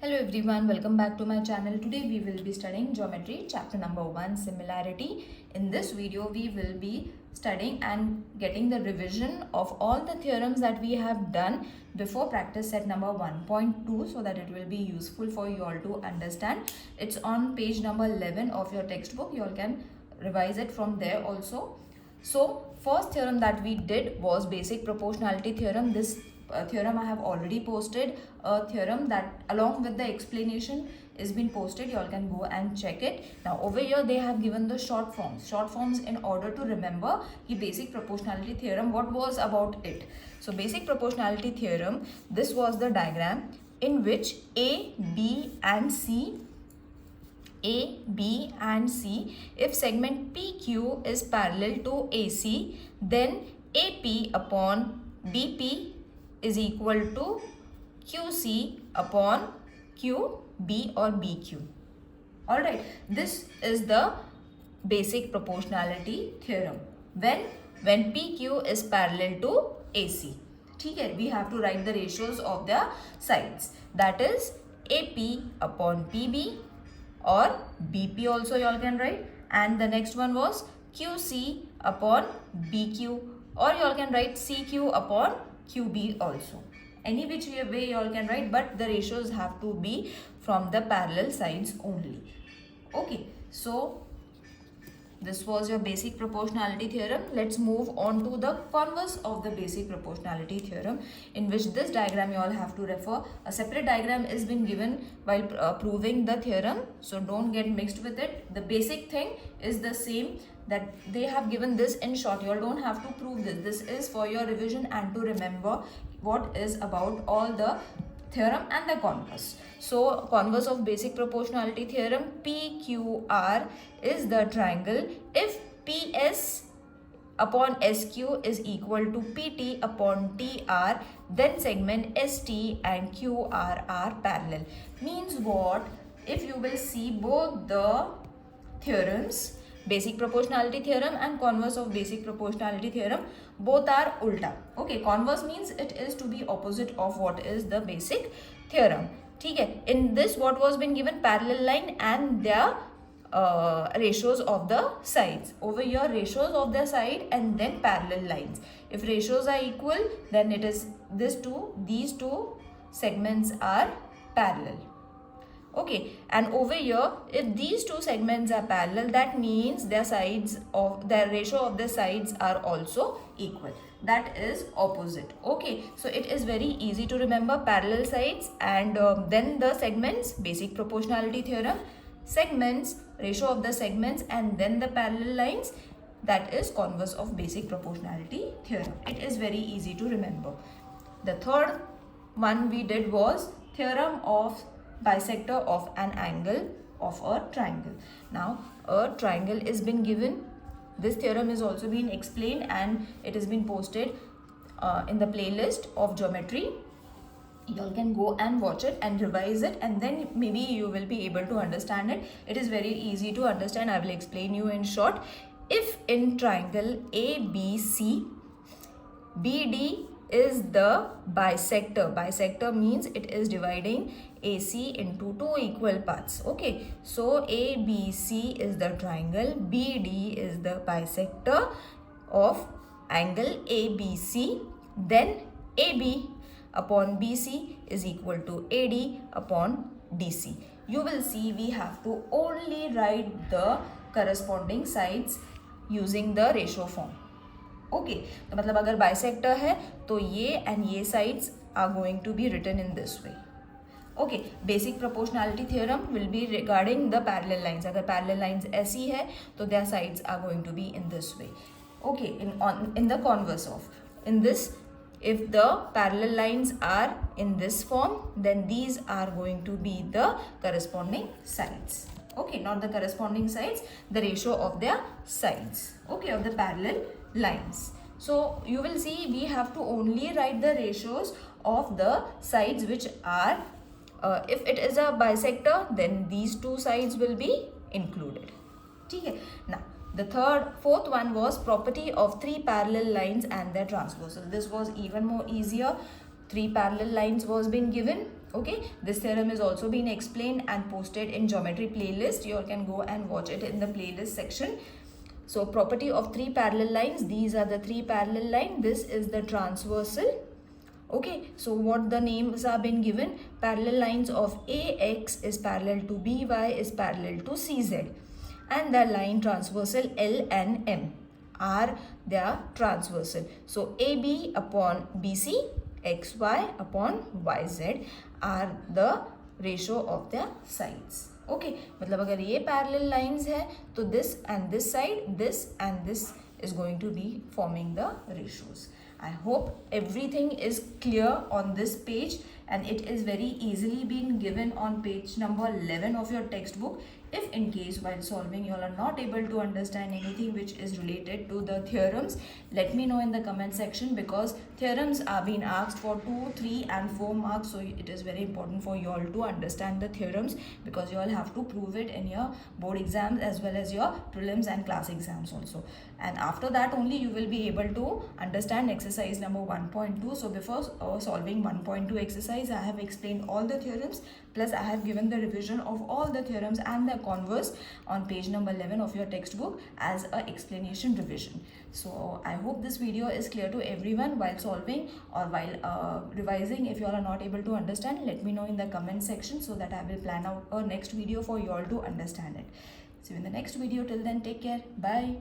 Hello everyone, welcome back to my channel. Today we will be studying geometry chapter number 1, similarity. In this video we will be studying and getting the revision of all the theorems that we have done before practice set number 1.2 so that it will be useful for you all to understand. It's on page number 11 of your textbook. You all can revise it from there also. So first theorem that we did was basic proportionality theorem. This theorem I have already posted a theorem that along with the explanation is been posted. You all can go and check it. Now over here they have given the short forms in order to remember the basic proportionality theorem, what was about it. So basic proportionality theorem, this was the diagram in which A, B and C, if segment PQ is parallel to AC, then AP upon BP is equal to QC upon QB or BQ. Alright, this is the basic proportionality theorem when PQ is parallel to AC. Okay, we have to write the ratios of the sides, that is AP upon PB or BP also you all can write, and the next one was QC upon BQ, or you all can write CQ upon QB also. Any which way you all can write, but the ratios have to be from the parallel sides only. Okay, so this was your basic proportionality theorem. Let's move on to the converse of the basic proportionality theorem, in which this diagram you all have to refer. A separate diagram is been given while proving the theorem, so don't get mixed with it. The basic thing is the same, that they have given this in short. You all don't have to prove this. This is for your revision and to remember what is about all the theorem and the converse. So converse of basic proportionality theorem, PQR is the triangle if PS upon SQ is equal to PT upon TR, then segment ST and QR are parallel. Means what? If you will see both the theorems, basic proportionality theorem and converse of basic proportionality theorem, both are ulta. Okay, converse means it is to be opposite of what is the basic theorem. Okay, in this what was been given, parallel line and their ratios of the sides. Over here ratios of the side and then parallel lines. If ratios are equal, then it is these two segments are parallel. Okay, and over here if these two segments are parallel, that means their ratio of the sides are also equal, that is opposite. Okay, so it is very easy to remember parallel sides and then the segments, basic proportionality theorem, segments, ratio of the segments and then the parallel lines, that is converse of basic proportionality theorem. It is very easy to remember. The third one we did was theorem of bisector of an angle of a triangle. Now a triangle is been given. This theorem is also been explained and it has been posted in the playlist of geometry. You all can go and watch it and revise it, and then maybe you will be able to understand it. It is very easy to understand. I will explain you in short. If in triangle ABC, BD is the bisector. Bisector means it is dividing AC into two equal parts. Okay, so ABC is the triangle, BD is the bisector of angle ABC, then AB upon BC is equal to AD upon DC. You will see we have to only write the corresponding sides using the ratio form. Okay, तो मतलब अगर bisector है तो ये and ये sides are going to be written in this way. Okay, basic proportionality theorem will be regarding the parallel lines. अगर parallel lines ऐसी है तो their sides are going to be in this way. Okay, in the converse of, in this, if the parallel lines are in this form, then these are going to be the corresponding sides. Okay, not the corresponding sides, the ratio of their sides, okay, of the parallel lines. So you will see we have to only write the ratios of the sides which are, if it is a bisector, then these two sides will be included. Okay. Now the fourth one was property of three parallel lines and their transversal. This was even more easier. Three parallel lines was been given Okay, this theorem is also been explained and posted in geometry playlist. You all can go and watch it in the playlist section. So property of three parallel lines, these are the three parallel lines. This is the transversal. Okay, so what the names are been given, parallel lines of AX is parallel to BY is parallel to CZ, and the line transversal L and M are their transversal. So AB upon BC, XY upon YZ are the ratio of their sides. Okay मतलब अगर ये parallel lines है तो this and this is going to be forming the ratios. I hope everything is clear on this page, and it is very easily been given on page number 11 of your textbook. If in case while solving you all are not able to understand anything which is related to the theorems, let me know in the comment section, because theorems are being asked for 2, 3 and 4 marks. So it is very important for you all to understand the theorems, because you all have to prove it in your board exams as well as your prelims and class exams also. And after that only you will be able to understand exercise number 1.2. So before solving 1.2 exercise, I have explained all the theorems, plus I have given the revision of all the theorems and the converse on page number 11 of your textbook as a explanation revision. So I hope this video is clear to everyone. While solving or while revising, if you all are not able to understand, let me know in the comment section, so that I will plan out a next video for you all to understand it. See you in the next video. Till then, take care. Bye.